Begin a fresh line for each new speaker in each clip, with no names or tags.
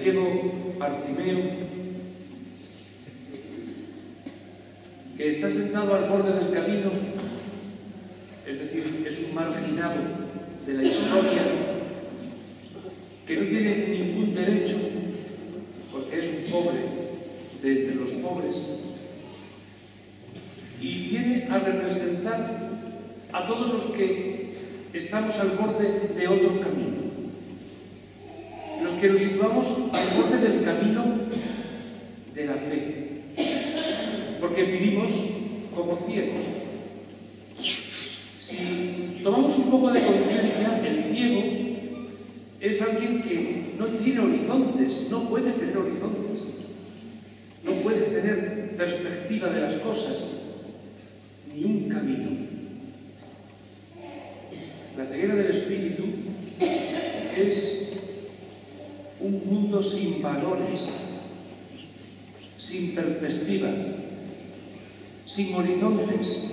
ciego Bartimeo, que está sentado al borde del camino, es decir, es un marginado de la historia, que no tiene ningún derecho, porque es un pobre de entre los pobres, y viene a representar a todos los que estamos al borde de otro camino, los que nos situamos al borde del camino de la fe, porque vivimos como ciegos. Si tomamos un poco de conciencia, el ciego es alguien que no tiene horizontes, no puede tener horizontes, no puede tener perspectiva de las cosas, ni un camino. La ceguera del espíritu es un mundo sin valores, sin perspectivas, sin horizontes.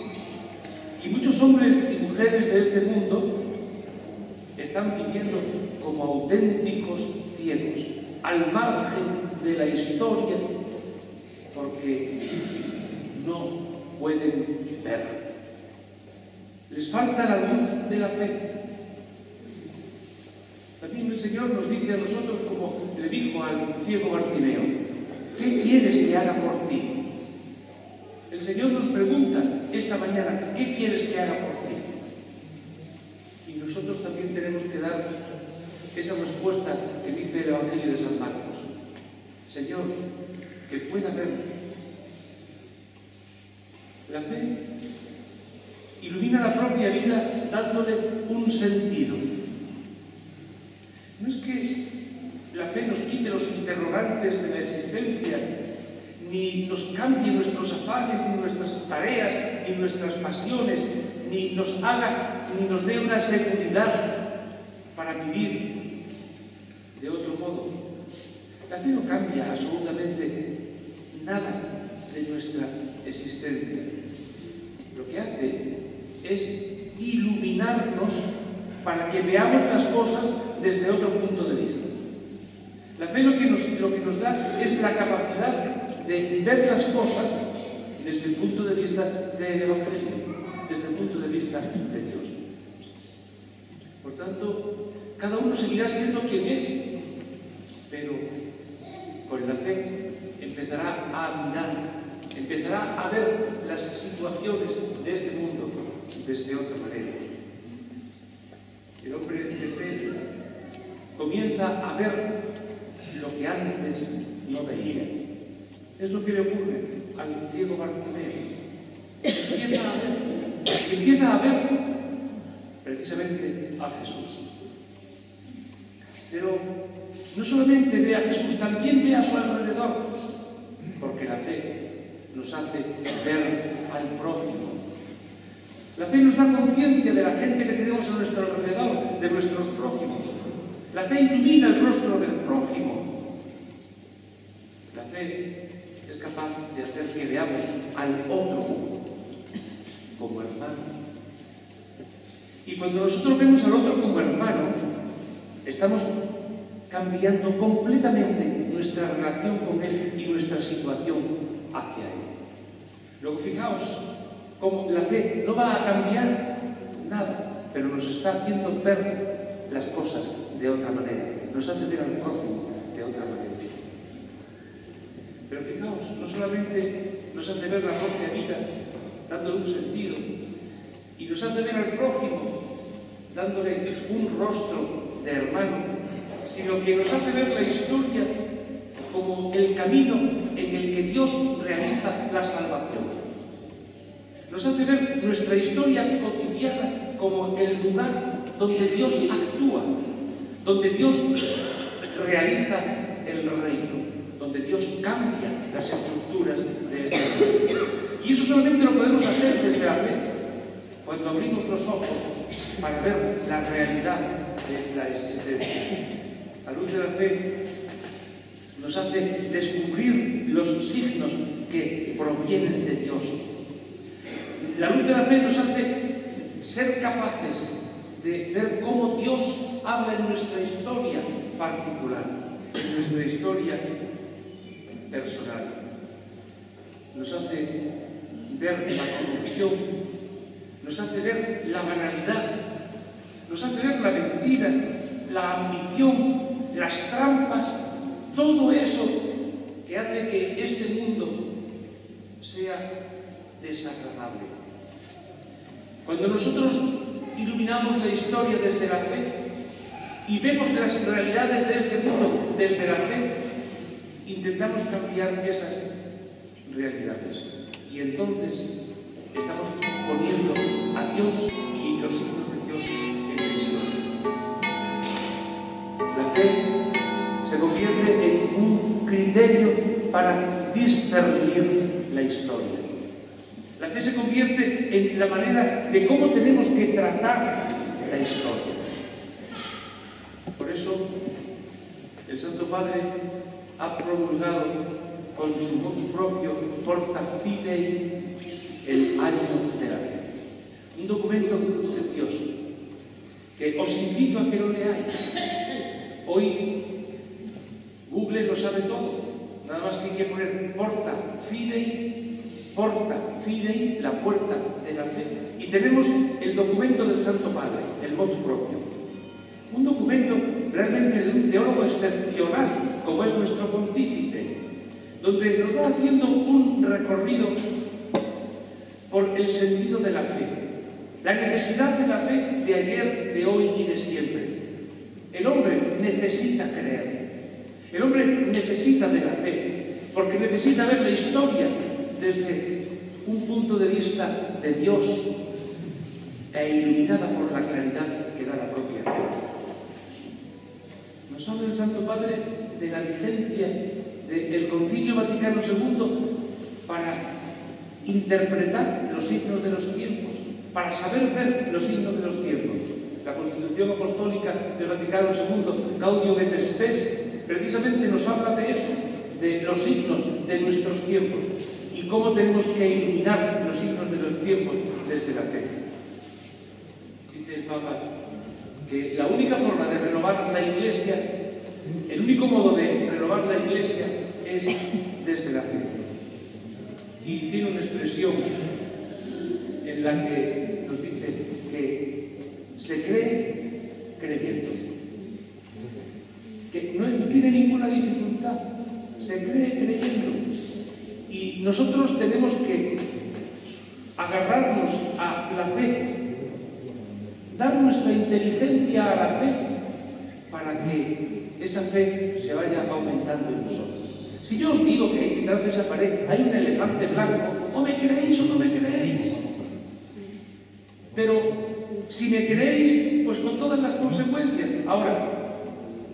Y muchos hombres y mujeres de este mundo están viviendo como auténticos ciegos, al margen de la historia, porque no pueden ver. Les falta la luz de la fe. También el Señor nos dice a nosotros, como le dijo al ciego Bartimeo: ¿qué quieres que haga por ti? El Señor nos pregunta esta mañana: ¿qué quieres que haga por ti? Y nosotros también tenemos que dar esa respuesta que dice el Evangelio de San Marcos: Señor, que pueda ver. La fe ilumina la propia vida dándole un sentido. No es que la fe nos quite los interrogantes de la existencia, ni nos cambie nuestros afanes, ni nuestras tareas, ni nuestras pasiones, ni nos haga, ni nos dé una seguridad para vivir de otro modo. La fe no cambia absolutamente nada de nuestra existencia. Lo que hace es iluminarnos para que veamos las cosas desde otro punto de vista. La fe lo que nos da es la capacidad de ver las cosas desde el punto de vista del Evangelio, desde el punto de vista de Dios. Por tanto, cada uno seguirá siendo quien es, pero con la fe empezará a mirar, empezará a ver las situaciones de este mundo desde otra manera. El hombre de fe comienza a ver lo que antes no veía. Es lo que le ocurre al ciego Bartimeo. Empieza a ver precisamente a Jesús. Pero no solamente ve a Jesús, también ve a su alrededor, porque la fe nos hace ver al prójimo. La fe nos da conciencia de la gente que tenemos a nuestro alrededor, de nuestros prójimos. La fe ilumina el rostro del prójimo. La fe es capaz de hacer que veamos al otro como hermano. Y cuando nosotros vemos al otro como hermano, estamos cambiando completamente nuestra relación con él y nuestra situación hacia él. Luego fijaos cómo la fe no va a cambiar nada, pero nos está haciendo ver las cosas de otra manera, nos hace ver al prójimo de otra manera. Pero fijaos, no solamente nos hace ver la propia vida dándole un sentido, y nos hace ver al prójimo dándole un rostro de hermano, sino que nos hace ver la historia como el camino en el que Dios realiza la salvación. Nos hace ver nuestra historia cotidiana como el lugar donde Dios actúa, donde Dios realiza el reino, donde Dios cambia las estructuras de este mundo. Y eso solamente lo podemos hacer desde la fe, cuando abrimos los ojos para ver la realidad de la existencia. La luz de la fe nos hace descubrir los signos que provienen de Dios. La luz de la fe nos hace ser capaces de ver cómo Dios habla en nuestra historia particular. en nuestra historia personal. Nos hace ver la corrupción, nos hace ver la banalidad, nos hace ver la mentira, la ambición, las trampas, todo eso que hace que este mundo sea desagradable. Cuando nosotros iluminamos la historia desde la fe y vemos las realidades de este mundo desde la fe, intentamos cambiar esas realidades. Y entonces estamos poniendo a Dios y los hijos de Dios en la historia. La fe se convierte en un criterio para discernir la historia. La fe se convierte en la manera de cómo tenemos que tratar la historia. Por eso, el Santo Padre ha promulgado con su motu propio Porta Fidei el año de la fe. Un documento precioso que os invito a que lo leáis. Hoy Google lo sabe todo. Nada más que hay que poner Porta Fidei, la puerta de la fe. Y tenemos el documento del Santo Padre, el motu propio. Un documento realmente de un teólogo excepcional, como es nuestro pontífice, donde nos va haciendo un recorrido por el sentido de la fe, la necesidad de la fe de ayer, de hoy y de siempre. El hombre necesita creer, el hombre necesita de la fe, porque necesita ver la historia desde un punto de vista de Dios e iluminada por la claridad que da la propia fe. Nos habla el Santo Padre de la vigencia del Concilio Vaticano II para interpretar los signos de los tiempos, para saber ver los signos de los tiempos. La Constitución Apostólica del Vaticano II, Gaudium et Spes, precisamente nos habla de eso, de los signos de nuestros tiempos y cómo tenemos que iluminar los signos de los tiempos desde la fe. Dice el Papa que la única forma de renovar la Iglesia, el único modo de renovar la Iglesia es desde la fe. Y tiene una expresión en la que nos dice que se cree creyendo, que no tiene ninguna dificultad, se cree creyendo. Y nosotros tenemos que agarrarnos a la fe, dar nuestra inteligencia a la fe para que esa fe se vaya aumentando en nosotros. Si yo os digo que detrás de esa pared hay un elefante blanco, o me creéis o no me creéis. Pero si me creéis, pues con todas las consecuencias. Ahora,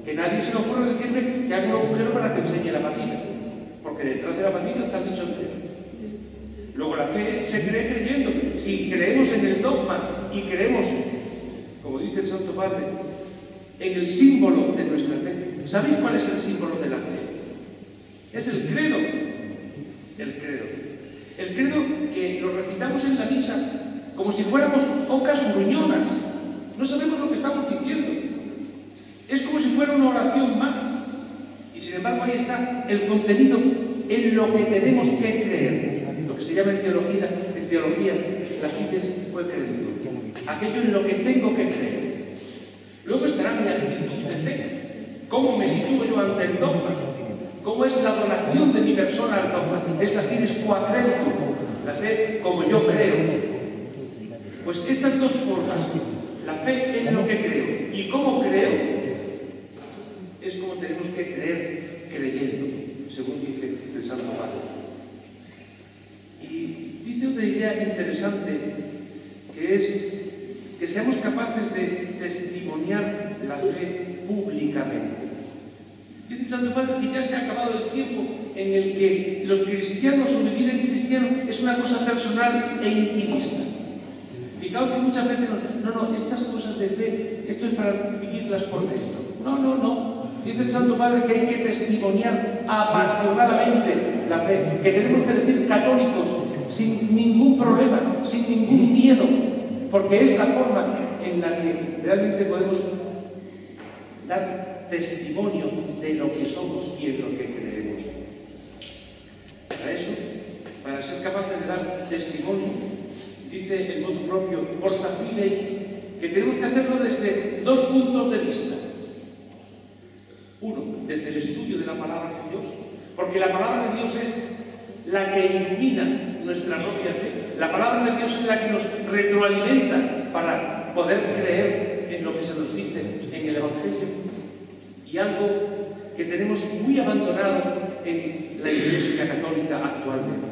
que nadie se le ocurra decirme que haga un agujero para que enseñe la patita, porque detrás de la patita está el bicho entero. Luego la fe se cree creyendo. Si creemos en el dogma y creemos, como dice el Santo Padre, en el símbolo de nuestra fe. ¿Sabéis cuál es el símbolo de la fe? Es el credo. El credo. El credo que lo recitamos en la misa como si fuéramos ocas gruñonas. No sabemos lo que estamos diciendo. Es como si fuera una oración más. Y sin embargo ahí está el contenido en lo que tenemos que creer. Lo que se llama en teología las fides fue creído. Aquello en lo que tengo que creer. Luego estará mi actitud de fe. ¿Cómo me sitúo yo ante el dogma? ¿Cómo es la donación de mi persona al dogma? Es la fides qua credo, la fe como yo creo. Pues estas dos formas, la fe en lo que creo y cómo creo, es como tenemos que creer creyendo, según dice el Santo Padre. Y dice otra idea interesante, que es que seamos capaces de testimoniar la fe públicamente. Dice el Santo Padre que ya se ha acabado el tiempo en el que los cristianos o vivir en cristiano es una cosa personal e intimista. Fijaos que muchas veces no, estas cosas de fe, esto es para vivirlas por dentro. No. Dice el Santo Padre que hay que testimoniar apasionadamente la fe, que tenemos que decir católicos sin ningún problema, sin ningún miedo, porque es la forma en la que realmente podemos dar testimonio de lo que somos y en lo que creemos. Para eso, para ser capaces de dar testimonio, dice el motu propio Porta Fidei, que tenemos que hacerlo desde dos puntos de vista. Uno, desde el estudio de la palabra de Dios, porque la palabra de Dios es la que ilumina nuestra propia fe. La palabra de Dios es la que nos retroalimenta para poder creer en lo que se nos dice en el Evangelio. Y algo que tenemos muy abandonado en la Iglesia Católica actualmente: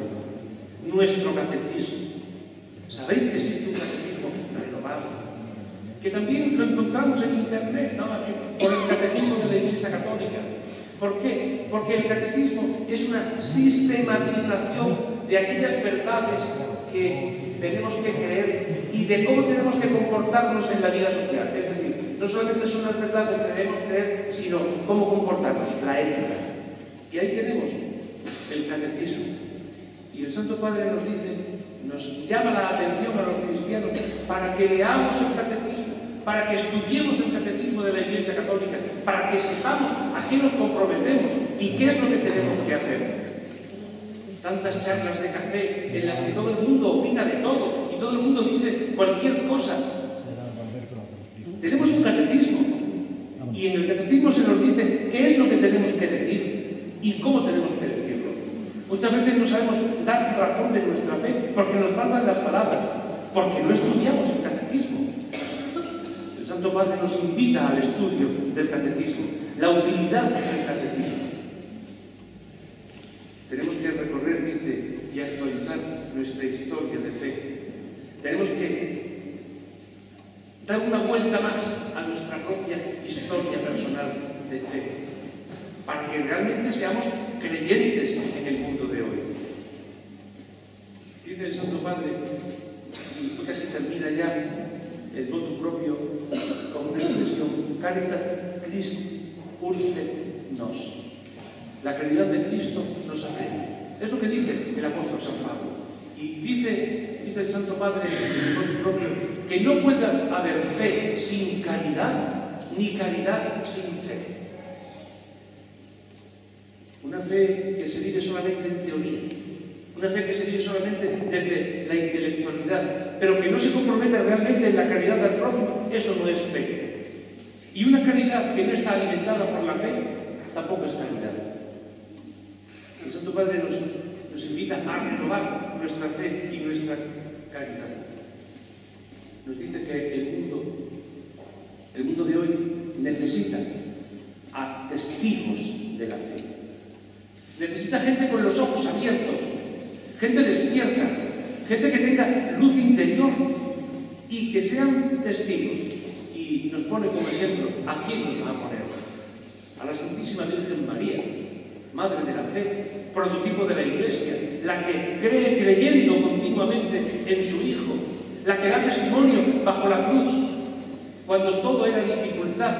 nuestro catecismo. ¿Sabéis que existe un catecismo renovado? Que también lo encontramos en Internet, ¿no? Por el catecismo de la Iglesia Católica. ¿Por qué? Porque el catecismo es una sistematización de aquellas verdades que tenemos que creer y de cómo tenemos que comportarnos en la vida social. Es decir, no solamente son las verdades que debemos creer, sino cómo comportarnos, la ética. Y ahí tenemos el catecismo. Y el Santo Padre nos dice, nos llama la atención a los cristianos para que leamos el catecismo, para que estudiemos el catecismo de la Iglesia Católica, para que sepamos a qué nos comprometemos y qué es lo que tenemos que hacer. Tantas charlas de café en las que todo el mundo opina de todo y todo el mundo dice cualquier cosa. Tenemos un catecismo y en el catecismo se nos dice qué es lo que tenemos que decir y cómo tenemos que decirlo. Muchas veces no sabemos dar razón de nuestra fe porque nos faltan las palabras, porque no estudiamos el catecismo. El Santo Padre nos invita al estudio del catecismo, la utilidad del catecismo. Tenemos que recorrer, dice, y actualizar nuestra historia de fe. Tenemos que dar una vuelta más a nuestra propia historia personal de fe, para que realmente seamos creyentes en el mundo de hoy. Dice el Santo Padre, y casi termina ya el motu propio con una expresión: Caritas Christi urget nos. La caridad de Cristo nos apremia. Es lo que dice el apóstol San Pablo. Y dice el Santo Padre en el motu propio que no puede haber fe sin caridad, ni caridad sin fe. Una fe que se vive solamente en teoría, una fe que se vive solamente desde la intelectualidad, pero que no se compromete realmente en la caridad del prójimo, eso no es fe. Y una caridad que no está alimentada por la fe, tampoco es caridad. El Santo Padre nos invita a renovar nuestra fe y nuestra caridad. Nos dice que el mundo de hoy necesita a testigos de la fe. Necesita gente con los ojos abiertos, gente despierta, gente que tenga luz interior y que sean testigos. Y nos pone como ejemplo, ¿a quién nos va a poner? A la Santísima Virgen María, Madre de la Fe, prototipo de la Iglesia, la que cree creyendo continuamente en su Hijo, la que da testimonio bajo la cruz, cuando todo era dificultad.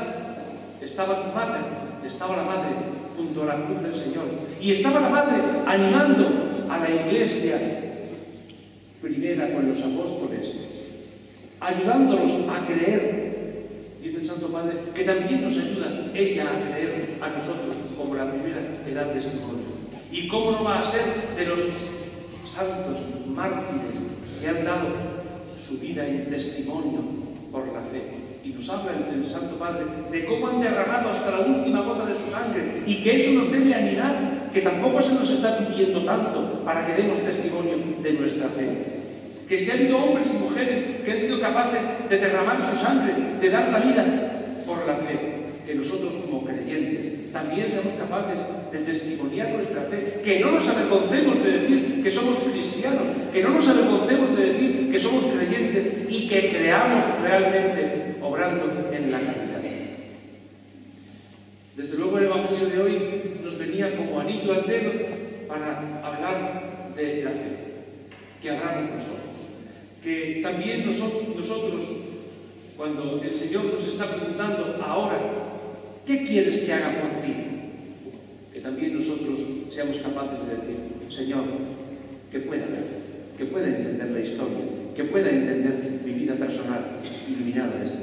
Estaba tu madre, estaba la Madre junto a la cruz del Señor, y estaba la Madre animando a la Iglesia primera con los apóstoles, ayudándolos a creer. Dice el Santo Padre que también nos ayuda ella a creer a nosotros como la primera que da testimonio. ¿Y cómo no va a ser de los santos mártires que han dado su vida en testimonio por la fe? Y nos habla el Santo Padre de cómo han derramado hasta la última gota de su sangre y que eso nos debe animar, que tampoco se nos está pidiendo tanto para que demos testimonio de nuestra fe. Que se han habido hombres y mujeres que han sido capaces de derramar su sangre, de dar la vida por la fe. Que nosotros como creyentes también seamos capaces de testimoniar nuestra fe, que no nos avergoncemos de decir que somos cristianos, que no nos avergoncemos de decir que somos creyentes y que creamos realmente obrando en la caridad. Desde luego el Evangelio de hoy nos venía como anillo al dedo para hablar de la fe, que abramos los ojos, que también nosotros, cuando el Señor nos está preguntando ahora, ¿qué quieres que haga por ti? Que también nosotros seamos capaces de decir, Señor, que pueda ver, que pueda entender la historia, que pueda entender mi vida personal iluminada desde